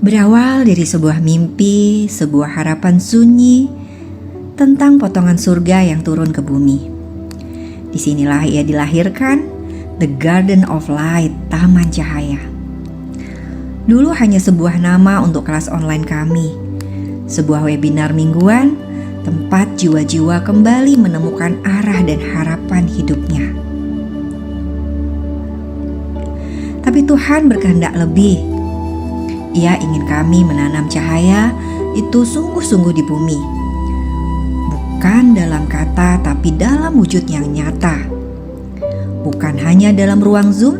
Berawal dari sebuah mimpi, sebuah harapan sunyi tentang potongan surga yang turun ke bumi. Disinilah ia dilahirkan, The Garden of Light, Taman Cahaya. Dulu hanya sebuah nama untuk kelas online kami, sebuah webinar mingguan, tempat jiwa-jiwa kembali menemukan arah dan harapan hidupnya. Tapi Tuhan berkehendak lebih. Ia ingin kami menanam cahaya itu sungguh-sungguh di bumi. Bukan dalam kata, tapi dalam wujud yang nyata. Bukan hanya dalam ruang Zoom,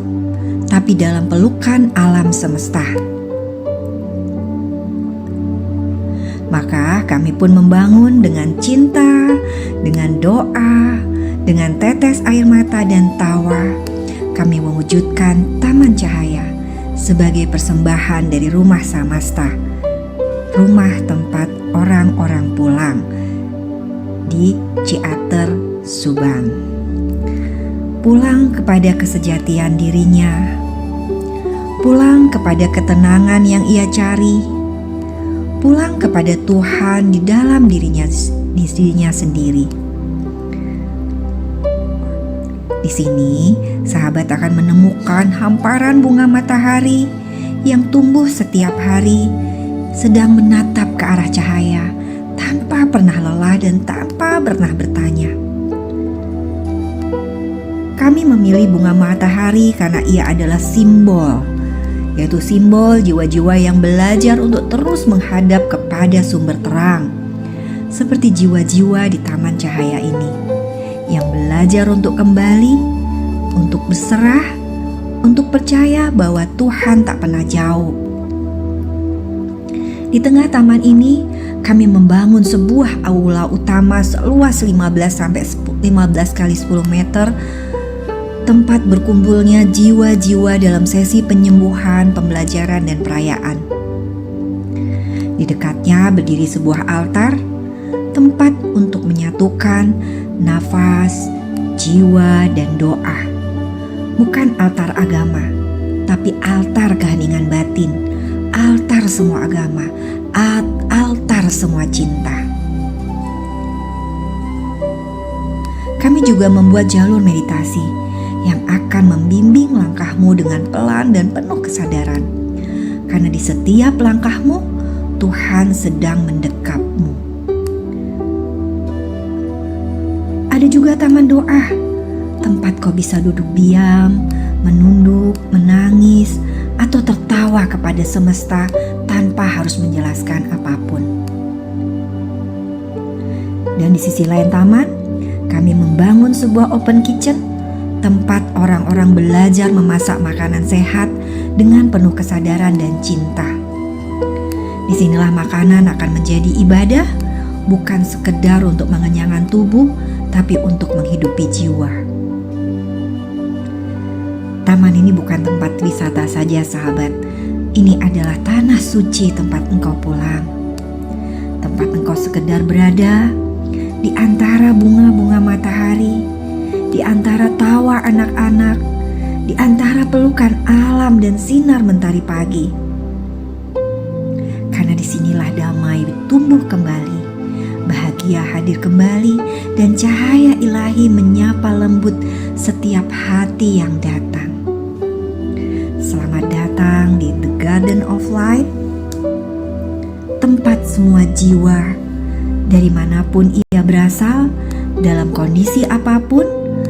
tapi dalam pelukan alam semesta. Maka kami pun membangun dengan cinta, dengan doa, dengan tetes air mata dan tawa. Kami mewujudkan Taman Cahaya sebagai persembahan dari rumah Samasta, rumah tempat orang-orang pulang di Ciater, Subang. Pulang kepada kesejatian dirinya, pulang kepada ketenangan yang ia cari, pulang kepada Tuhan di dalam dirinya sendiri. Di sini, sahabat akan menemukan hamparan bunga matahari yang tumbuh setiap hari, sedang menatap ke arah cahaya tanpa pernah lelah dan tanpa pernah bertanya. Kami memilih bunga matahari karena ia adalah simbol, yaitu simbol jiwa-jiwa yang belajar untuk terus menghadap kepada sumber terang, seperti jiwa-jiwa di Taman Cahaya ini, yang belajar untuk kembali, untuk berserah, untuk percaya bahwa Tuhan tak pernah jauh. Di tengah taman ini, kami membangun sebuah aula utama seluas 15 kali 10 meter, tempat berkumpulnya jiwa-jiwa dalam sesi penyembuhan, pembelajaran, dan perayaan. Di dekatnya berdiri sebuah altar, tempat untuk menyatukan nafas, jiwa, dan doa. Bukan altar agama, tapi altar keheningan batin, altar semua agama, altar semua cinta. Kami juga membuat jalur meditasi yang akan membimbing langkahmu dengan pelan dan penuh kesadaran. Karena di setiap langkahmu, Tuhan sedang mendekapmu. Ada juga taman doa, tempat kau bisa duduk diam, menunduk, menangis, atau tertawa kepada semesta tanpa harus menjelaskan apapun. Dan di sisi lain taman, kami membangun sebuah open kitchen, tempat orang-orang belajar memasak makanan sehat dengan penuh kesadaran dan cinta. Disinilah makanan akan menjadi ibadah, bukan sekedar untuk mengenyangkan tubuh, tapi untuk menghidupi jiwa. Taman ini bukan tempat wisata saja, sahabat. Ini adalah tanah suci tempat engkau pulang. Tempat engkau sekedar berada di antara bunga-bunga matahari, di antara tawa anak-anak, di antara pelukan alam dan sinar mentari pagi. Karena disinilah damai tumbuh kembali, bahagia hadir kembali, dan cahaya ilahi menyapa lembut setiap hati yang datang. Selamat datang di The Garden of Light, tempat semua jiwa, dari manapun ia berasal, dalam kondisi apapun,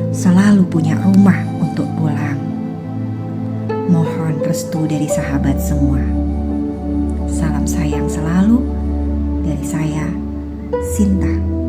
selalu punya rumah untuk pulang. Mohon restu dari sahabat semua. Salam sayang selalu dari saya, Sinta.